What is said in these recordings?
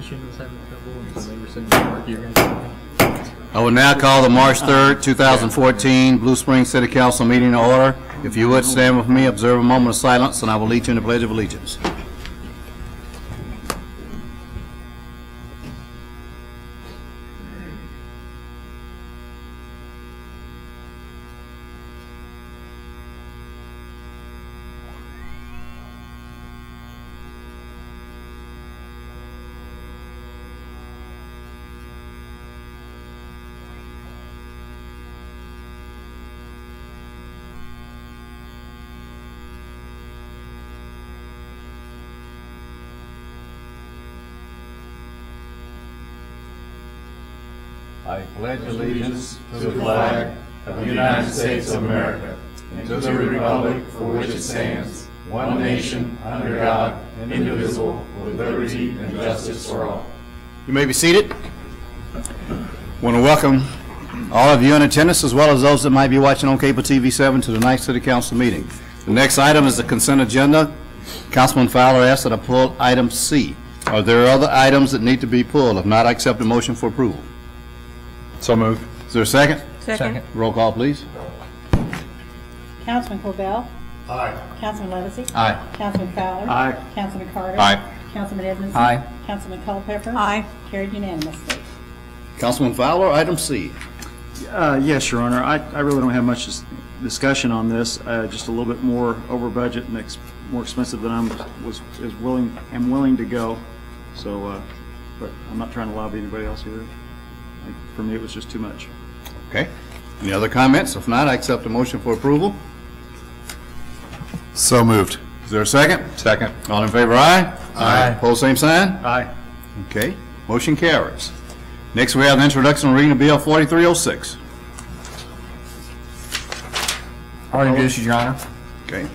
I will now call the March 3rd, 2014 Blue Springs City Council meeting to order. If you would stand with me, observe a moment of silence, and I will lead you in the Pledge of Allegiance. I pledge allegiance to the flag of the United States of America and to the republic for which it stands, one nation, under God, indivisible, with liberty and justice for all. You may be seated. I want to welcome all of you in attendance, as well as those that might be watching on Cable TV 7 to tonight's City Council meeting. The next item is the consent agenda. Councilman Fowler asked that I pull item C. Are there other items that need to be pulled? If not, I accept a motion for approval. So moved. Is there a second? Second. Roll call, please. Councilman Corbell? Aye. Councilman Levesey? Aye. Councilman Fowler? Aye. Councilman Carter? Aye. Councilman Edmondson? Aye. Councilman Culpepper? Aye. Carried unanimously. Councilman Fowler, item C. Yes, Your Honor. I really don't have much discussion on this. Just a little bit more over budget and more expensive than I'm willing to go. So, but I'm not trying to lobby anybody else either. For me, it was just too much. Okay. Any other comments? If not, I accept a motion for approval. So moved. Is there a second? Second. All in favor, aye? Aye. Pose same sign? Aye. Okay. Motion carries. Next, we have the introduction and reading of Bill 4306. Already introduced, Your Honor. Okay.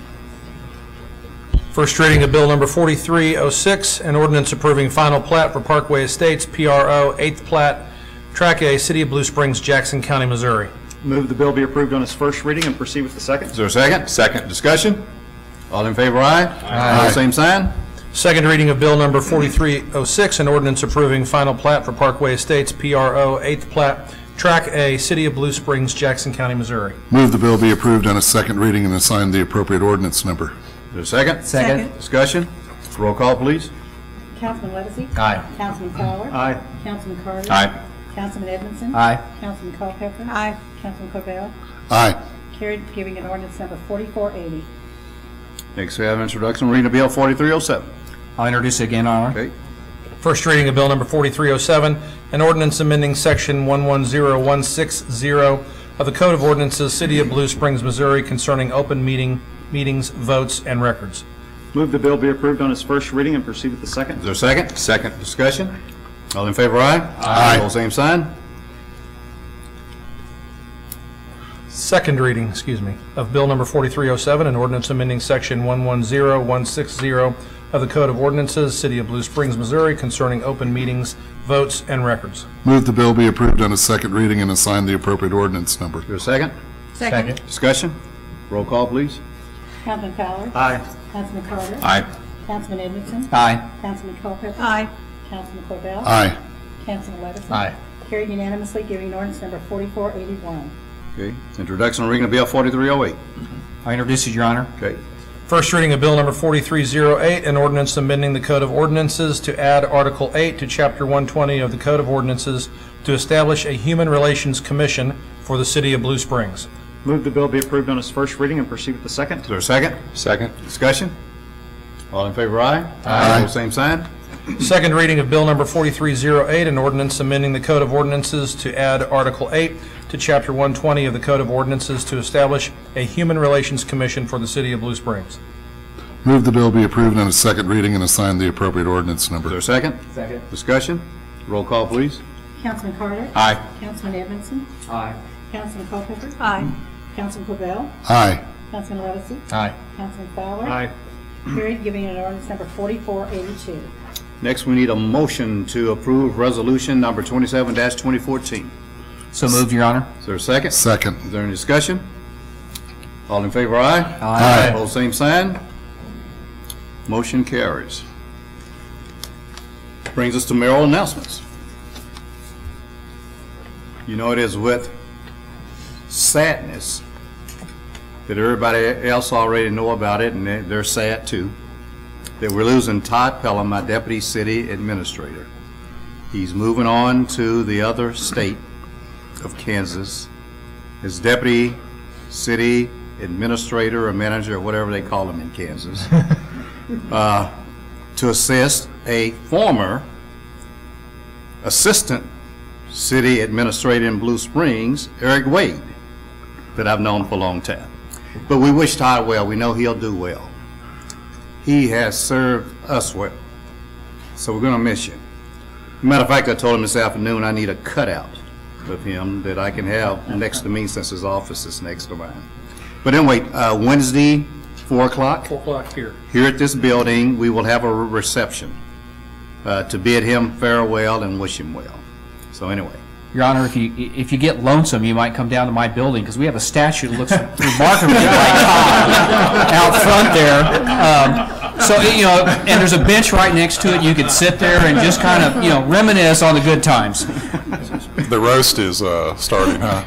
First reading of Bill Number 4306, an ordinance approving final plat for Parkway Estates, PRO, 8th plat, Track A, City of Blue Springs, Jackson County, Missouri. Move the bill be approved on its first reading and proceed with the second. Is there a second? Second. Discussion? All in favor, aye? Aye. Pose same sign? Second reading of Bill Number 4306, an ordinance approving final plat for Parkway Estates, PRO, 8th plat, Track A, City of Blue Springs, Jackson County, Missouri. Move the bill be approved on its second reading and assign the appropriate ordinance number. Is there a second? Second. Discussion? Roll call, please. Councilman Levesey? Aye. Councilman Fowler? Aye. Councilman Carter? Aye. Councilman Edmondson? Aye. Councilman Culpepper? Aye. Councilman Corbell? Aye. Carried, giving an ordinance number 4480. Next, we have introduction and reading of Bill 4307. I'll introduce it again, Your Honor. Okay. First reading of Bill Number 4307, an ordinance amending Section 110160 of the Code of Ordinances, City of Blue Springs, Missouri, concerning open meetings, votes, and records. Move the bill be approved on its first reading and proceed with the second. Is there a second? Second. Discussion? All in favor, aye? Aye. Pose same sign? Second reading, of Bill Number 4307, an ordinance amending Section 110160 of the Code of Ordinances, City of Blue Springs, Missouri, concerning open meetings, votes, and records. Move the bill be approved on its second reading and assign the appropriate ordinance number. Is there a second? Second. Discussion? Roll call, please. Councilman Fowler? Aye. Councilman Carter? Aye. Councilman Edmondson? Aye. Councilman Culpepper? Aye. Councilman Corbell? Aye. Councilman Levesey? Aye. Carried unanimously, giving ordinance number 4481. Okay. Introduction and reading of Bill 4308. I'll introduce it, Your Honor. Okay. First reading of Bill Number 4308, an ordinance amending the Code of Ordinances to add Article 8 to Chapter 120 of the Code of Ordinances to establish a Human Relations Commission for the City of Blue Springs. Move the bill be approved on its first reading and proceed with the second. Is there a second? Second. Discussion? All in favor, aye? Aye. Pose same sign? Second reading of Bill Number 4308, an ordinance amending the Code of Ordinances to add Article 8 to Chapter 120 of the Code of Ordinances to establish a Human Relations Commission for the City of Blue Springs. Move the bill be approved on its second reading and assign the appropriate ordinance Is there number. a second? Second. Discussion? Roll call, please. Councilman Carter? Aye. Councilman Edmondson? Aye. Councilman Culpepper? Aye. Councilman Corbell? Aye. Councilman Levesey? Aye. Councilman Fowler? Aye. Carried, giving an ordinance number 4482. Next, we need a motion to approve resolution number 27-2014. So moved, Your Honor. Is there a second? Second. Is there any discussion? All in favor, aye? Aye. Pose same sign. Motion carries. Brings us to mayoral announcements. You know, it is with sadness that everybody else already know about it, and they're sad too, that we're losing Todd Pelham, my deputy city administrator. He's moving on to the other state of Kansas as deputy city administrator or manager or whatever they call him in Kansas, to assist a former assistant city administrator in Blue Springs, Eric Wade, that I've known for a long time. But we wish Todd well. We know he'll do well. He has served us well, so we're going to miss you. Matter of fact, I told him this afternoon I need a cutout of him that I can have next to me since his office is next to mine. But anyway, Wednesday, 4 o'clock. 4 o'clock here. Here at this building, we will have a reception to bid him farewell and wish him well. So anyway. Your Honor, if you get lonesome, you might come down to my building, because we have a statue that looks remarkably like Todd out front there. So, you know, and there's a bench right next to it. You could sit there and just kind of, you know, reminisce on the good times. The roast is starting, huh?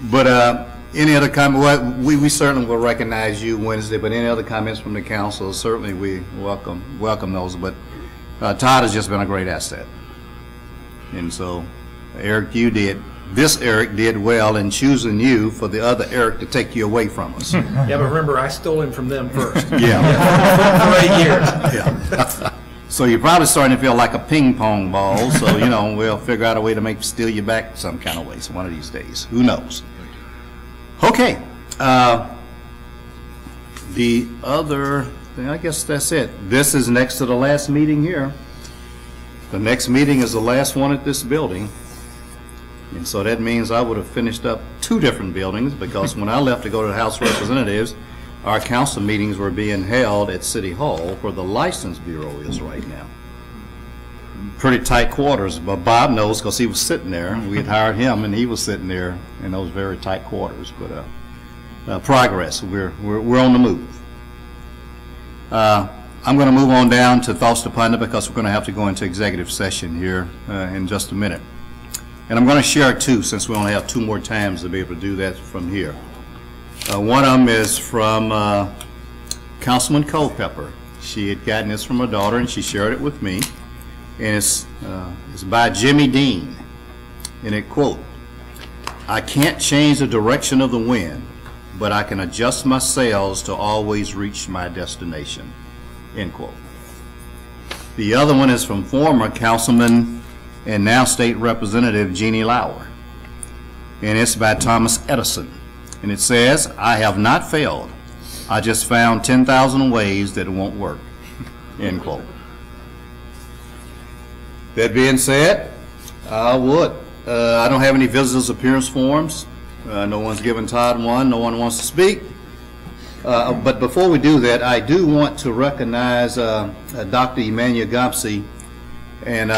But any other comment? Well, we certainly will recognize you Wednesday, but any other comments from the council, certainly we welcome those. But Todd has just been a great asset. And so, Eric, this Eric did well in choosing you for the other Eric to take you away from us. Yeah, but remember, I stole him from them first. Yeah. For 8 years. Yeah. So you're probably starting to feel like a ping pong ball, so, you know, we'll figure out a way to steal you back some kind of ways one of these days. Who knows? Okay. The other thing, I guess that's it. This is next to the last meeting here. The next meeting is the last one at this building. And so that means I would have finished up 2 different buildings, because when I left to go to the House of Representatives, our council meetings were being held at City Hall, where the License Bureau is right now. Pretty tight quarters, but Bob knows because he was sitting there. We had hired him, and he was sitting there in those very tight quarters. But progress, we're on the move. I'm going to move on down to thoughts to ponder, because we're going to have to go into executive session here in just a minute. And I'm going to share 2, since we only have 2 more times to be able to do that from here. One of them is from Councilman Culpepper. She had gotten this from her daughter, and she shared it with me. And it's by Jimmy Dean. And it quote, "I can't change the direction of the wind, but I can adjust my sails to always reach my destination." End quote. The other one is from former Councilman and now State Representative Jeannie Lauer. And it's by Thomas Edison. And it says, "I have not failed. I just found 10,000 ways that it won't work." End quote. That being said, I don't have any visitors' appearance forms. No one's given Todd one. No one wants to speak. But before we do that, I do want to recognize Dr. Emmanuel Gomsey. And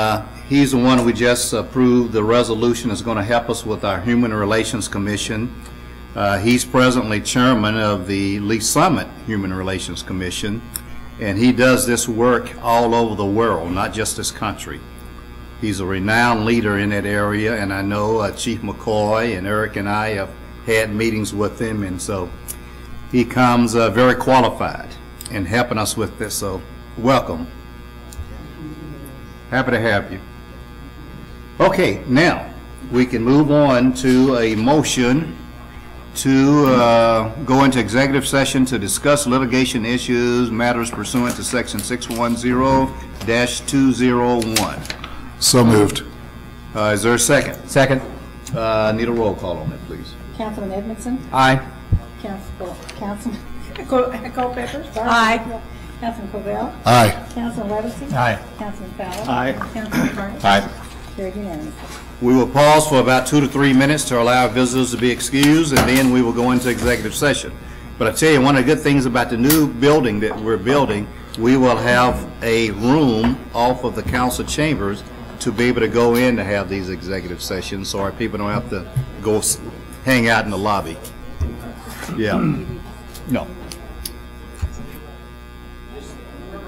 he's the one we just approved the resolution that's going to help us with our Human Relations Commission. He's presently chairman of the Lee Summit Human Relations Commission, and he does this work all over the world, not just this country. He's a renowned leader in that area, and I know Chief McCoy and Eric and I have had meetings with him, and so he comes very qualified in helping us with this, so welcome. Happy to have you. Okay, now we can move on to a motion to go into executive session to discuss litigation issues, matters pursuant to section 610-201. So moved. Is there a second? Second. Need a roll call on that, please. Councilman Edmondson? Aye. Councilman Culpepper? Sorry. Aye. Councilman Covell? Aye. Councilman Levinson? Aye. Councilman Fowler? Aye. Councilman Carter? Aye. Carried unanimously. We will pause for about 2 to 3 minutes to allow visitors to be excused, and then we will go into executive session. But I tell you, one of the good things about the new building that we're building, we will have a room off of the council chambers to be able to go in to have these executive sessions, so our people don't have to go hang out in the lobby. Yeah. No. we're